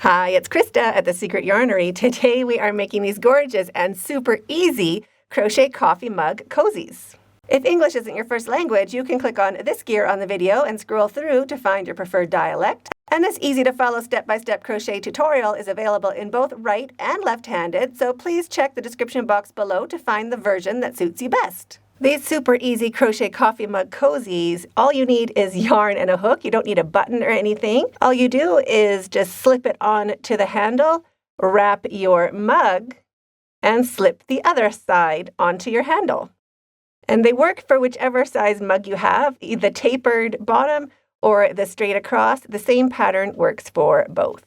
Hi, it's Krista at the Secret Yarnery. Today we are making these gorgeous and super easy crochet coffee mug cozies. If English isn't your first language, you can click on this gear on the video and scroll through to find your preferred dialect. And this easy-to-follow step-by-step crochet tutorial is available in both right and left-handed, so please check the description box below to find the version that suits you best. These super easy crochet coffee mug cozies, all you need is yarn and a hook. You don't need a button or anything. All you do is just slip it on to the handle, wrap your mug, and slip the other side onto your handle. And they work for whichever size mug you have, the tapered bottom or the straight across. The same pattern works for both.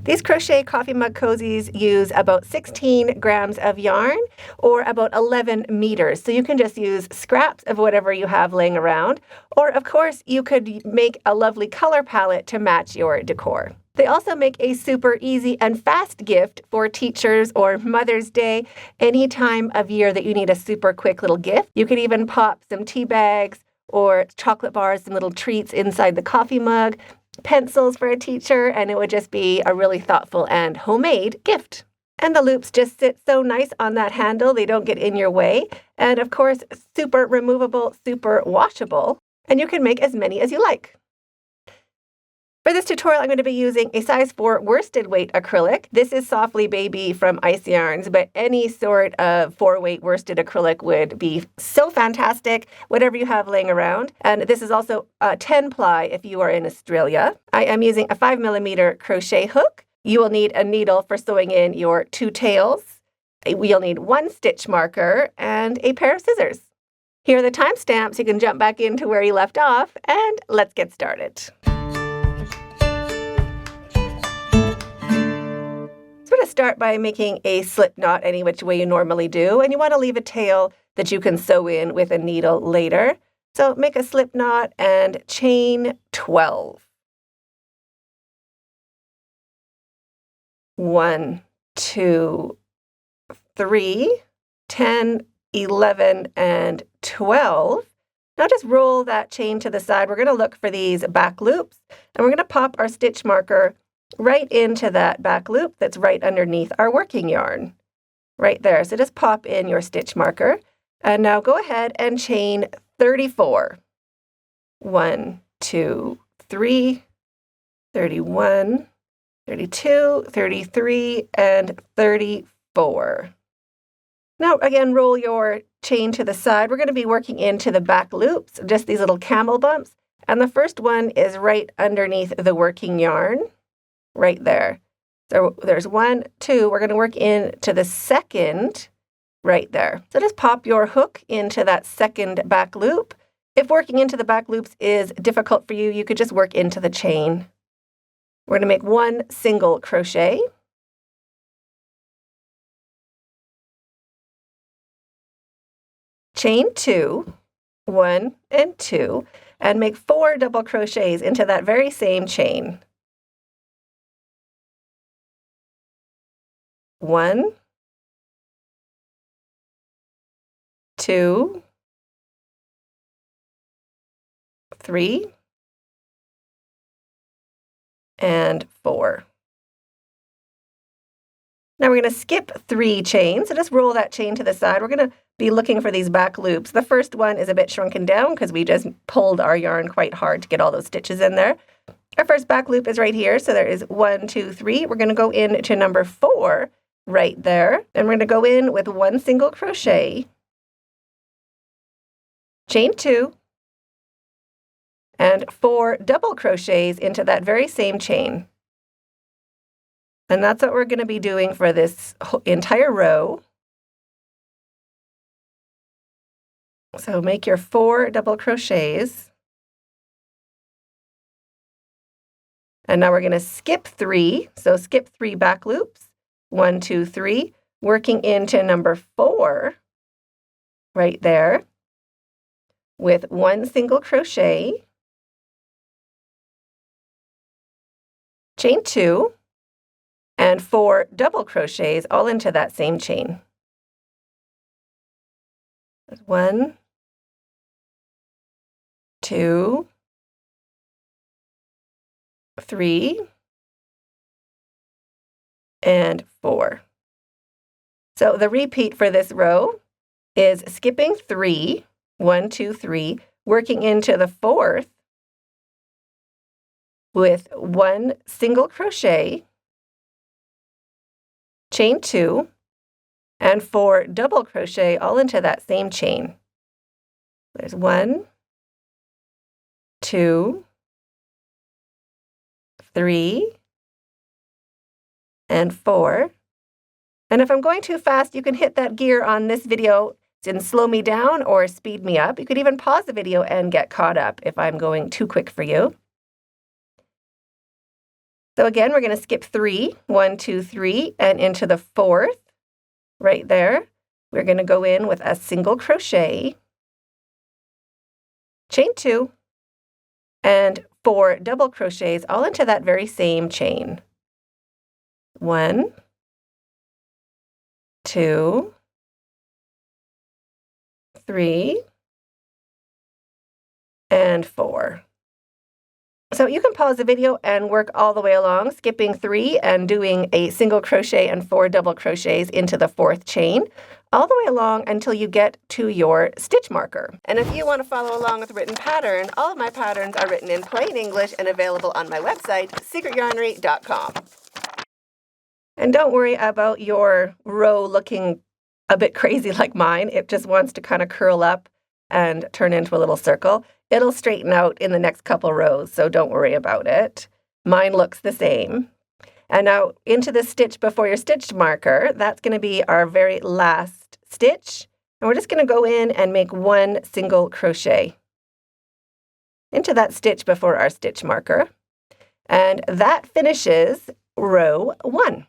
These crochet coffee mug cozies use about 16 grams of yarn or about 11 meters. So you can just use scraps of whatever you have laying around. Or of course, you could make a lovely color palette to match your decor. They also make a super easy and fast gift for teachers or Mother's Day, any time of year that you need a super quick little gift. You could even pop some tea bags or chocolate bars, some little treats inside the coffee mug, pencils for a teacher, and it would just be a really thoughtful and homemade gift. And the loops just sit so nice on that handle, they don't get in your way. And of course, super removable, super washable, and you can make as many as you like. For this tutorial, I'm going to be using a size 4 worsted weight acrylic. This is Softly Baby from Ice Yarns, but any sort of 4-weight worsted acrylic would be so fantastic, whatever you have laying around. And this is also 10 ply if you are in Australia. I am using a 5mm crochet hook. You will need a needle for sewing in your 2 tails. You'll need 1 stitch marker and a pair of scissors. Here are the timestamps. You can jump back into where you left off, and let's get started. So we're going to start by making a slip knot any which way you normally do, and you want to leave a tail that you can sew in with a needle later. So make a slip knot and chain 12. 1, 2, 3, 10, 11, and 12. Now just roll that chain to the side. We're going to look for these back loops, and we're going to pop our stitch marker right into that back loop that's right underneath our working yarn, right there. So just pop in your stitch marker, and now go ahead and chain 34. 1, 2, 3, 31, 32, 33, and 34. Now again, roll your chain to the side. We're going to be working into the back loops, just these little camel bumps, and the first one is right underneath the working yarn. Right there. So there's 1, 2. We're going to work into the second right there. So just pop your hook into that second back loop. If working into the back loops is difficult for you, you could just work into the chain. We're going to make 1 single crochet. Chain 2, 1 and 2, and make 4 double crochets into that very same chain. 1, 2, 3, and 4. Now we're going to skip 3 chains, so just roll that chain to the side. We're going to be looking for these back loops. The first one is a bit shrunken down because we just pulled our yarn quite hard to get all those stitches in there. Our first back loop is right here, so there is 1, 2, 3. We're going to go into number 4 right there, and we're going to go in with 1 single crochet, chain 2, and 4 double crochets into that very same chain. And that's what we're going to be doing for this entire row. So make your 4 double crochets. And now we're going to skip 3. So skip 3 back loops. 1, 2, 3. Working into number 4 right there with 1 single crochet, chain 2, and 4 double crochets all into that same chain. 1, 2, 3, and 4. So the repeat for this row is skipping 3, 1, 2, 3, working into the 4th with 1 single crochet, chain 2, and 4 double crochet all into that same chain. There's 1, 2, 3, and 4. And if I'm going too fast, you can hit that gear on this video and slow me down or speed me up. You could even pause the video and get caught up if I'm going too quick for you. So again, we're going to skip 3, 1, 2, 3, and into the 4th, right there. We're going to go in with a single crochet, chain 2, and 4 double crochets all into that very same chain. 1, 2, 3, and 4. So you can pause the video and work all the way along, skipping 3 and doing a single crochet and 4 double crochets into the 4th chain, all the way along until you get to your stitch marker. And if you want to follow along with written pattern, all of my patterns are written in plain English and available on my website, secretyarnery.com. And don't worry about your row looking a bit crazy like mine. It just wants to kind of curl up and turn into a little circle. It'll straighten out in the next couple rows, so don't worry about it. Mine looks the same. And now into the stitch before your stitch marker, that's going to be our very last stitch. And we're just going to go in and make 1 single crochet into that stitch before our stitch marker. And that finishes row 1.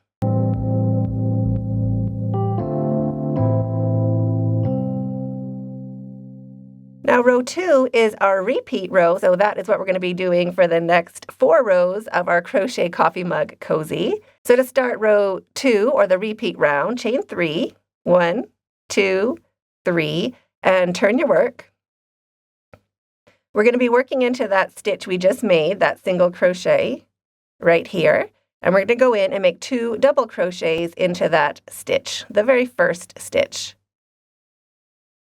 Now row 2 is our repeat row, so that is what we're going to be doing for the next 4 rows of our crochet coffee mug cozy. So to start row 2, or the repeat round, chain 3, 1, 2, 3, and turn your work. We're going to be working into that stitch we just made, that single crochet right here, and we're going to go in and make 2 double crochets into that stitch, the very first stitch.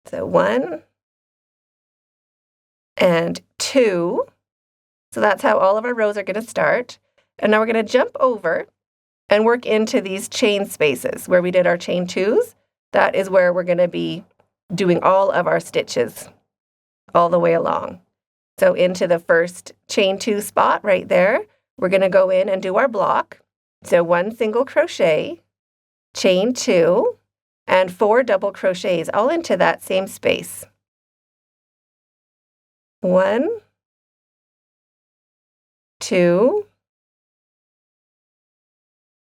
So 1, and 2. So that's how all of our rows are going to start. And now we're going to jump over and work into these chain spaces where we did our chain 2s. That is where we're going to be doing all of our stitches all the way along. So into the first chain 2 spot right there, we're going to go in and do our block. So 1 single crochet, chain 2, and 4 double crochets all into that same space. 1, 2,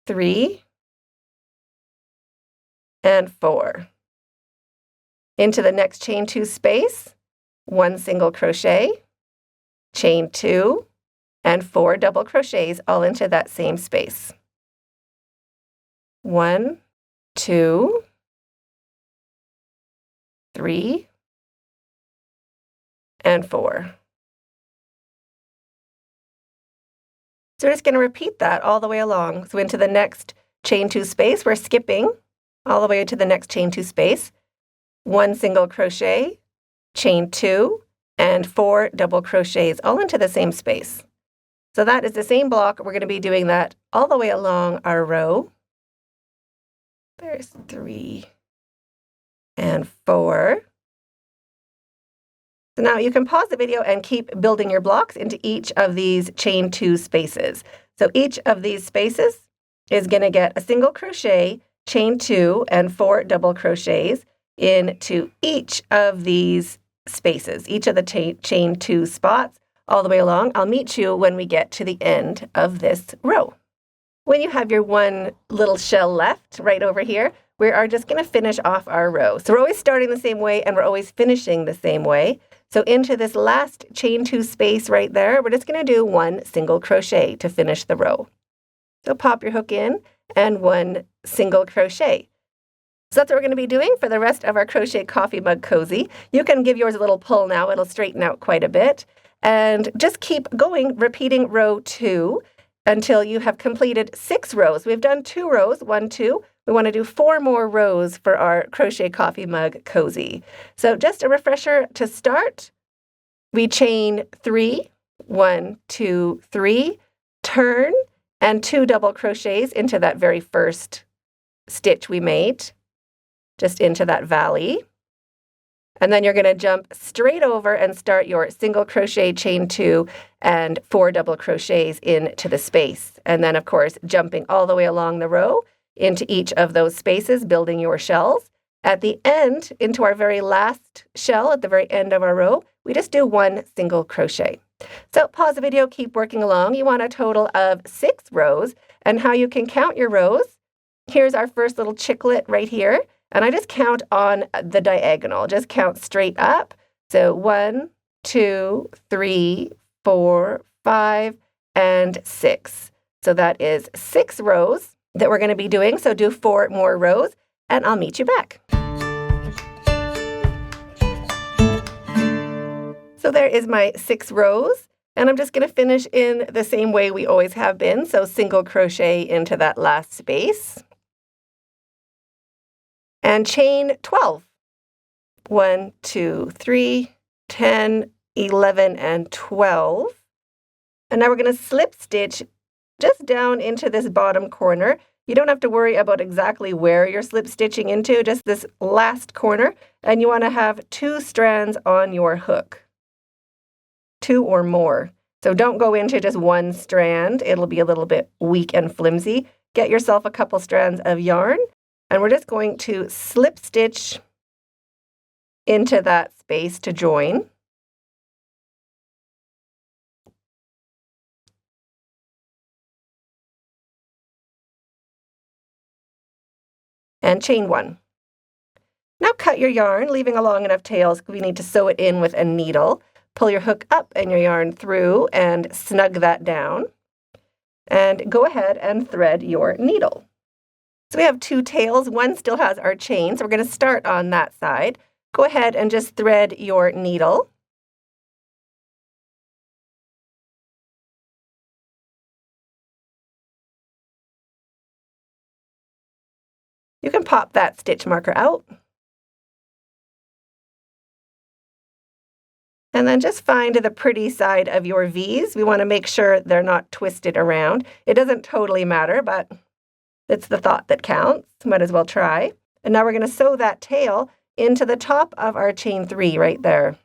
3, and 4. Into the next chain 2 space, 1 single crochet, chain 2, and 4 double crochets all into that same space. 1, 2, 3, and 4. So we're just going to repeat that all the way along. So into the next chain 2 space, we're skipping all the way to the next chain 2 space, 1 single crochet, chain 2, and 4 double crochets all into the same space. So that is the same block. We're going to be doing that all the way along our row. There's 3 and 4. So now you can pause the video and keep building your blocks into each of these chain 2 spaces. So each of these spaces is going to get a single crochet, chain 2, and 4 double crochets into each of these spaces, each of the chain 2 spots all the way along. I'll meet you when we get to the end of this row. When you have your one little shell left right over here, we are just going to finish off our row. So we're always starting the same way and we're always finishing the same way. So into this last chain 2 space right there, we're just going to do 1 single crochet to finish the row. So pop your hook in and 1 single crochet. So that's what we're going to be doing for the rest of our crochet coffee mug cozy. You can give yours a little pull now. It'll straighten out quite a bit. And just keep going, repeating row 2. until you have completed 6 rows. We've done 2 rows, 1, 2. We want to do 4 more rows for our crochet coffee mug cozy. So just a refresher to start, we chain 3, 1, 2, 3, turn, and 2 double crochets into that very first stitch we made, just into that valley. And then you're going to jump straight over and start your single crochet, chain 2, and 4 double crochets into the space. And then, of course, jumping all the way along the row into each of those spaces, building your shells. At the end, into our very last shell, at the very end of our row, we just do 1 single crochet. So pause the video, keep working along. You want a total of 6 rows. And how you can count your rows, here's our first little chicklet right here. And I just count on the diagonal, just count straight up. So 1, 2, 3, 4, 5, and 6. So that is 6 rows that we're going to be doing. So do 4 more rows, and I'll meet you back. So there is my 6 rows, and I'm just going to finish in the same way we always have been. So single crochet into that last space. And chain 12. 1, 2, 3, 10, 11, and 12. And now we're going to slip stitch just down into this bottom corner. You don't have to worry about exactly where you're slip stitching into, just this last corner. And you want to have 2 strands on your hook. 2 or more. So don't go into just 1 strand. It'll be a little bit weak and flimsy. Get yourself a couple strands of yarn. And we're just going to slip stitch into that space to join. And chain 1. Now cut your yarn, leaving a long enough tail because we need to sew it in with a needle. Pull your hook up and your yarn through and snug that down. And go ahead and thread your needle. So we have 2 tails. One still has our chain, so we're going to start on that side. Go ahead and just thread your needle. You can pop that stitch marker out. And then just find the pretty side of your V's. We want to make sure they're not twisted around. It doesn't totally matter, but it's the thought that counts. Might as well try. And now we're going to sew that tail into the top of our chain 3 right there.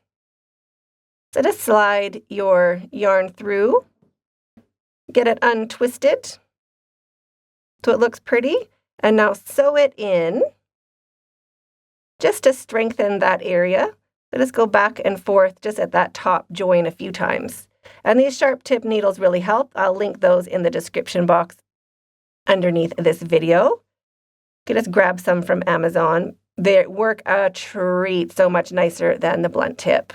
So just slide your yarn through, get it untwisted so it looks pretty, and now sew it in just to strengthen that area. So just go back and forth just at that top join a few times. And these sharp tip needles really help. I'll link those in the description box underneath this video. You can just grab some from Amazon. They work a treat, so much nicer than the blunt tip.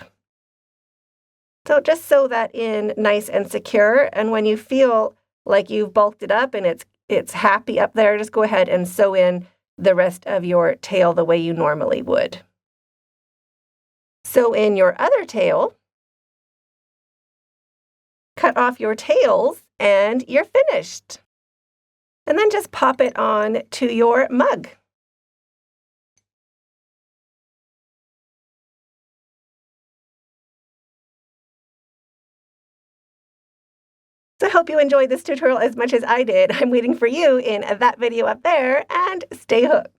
So just sew that in nice and secure, and when you feel like you've bulked it up and it's happy up there, just go ahead and sew in the rest of your tail the way you normally would. Sew in your other tail, cut off your tails, and you're finished. And then just pop it on to your mug. So I hope you enjoyed this tutorial as much as I did. I'm waiting for you in that video up there, and stay hooked.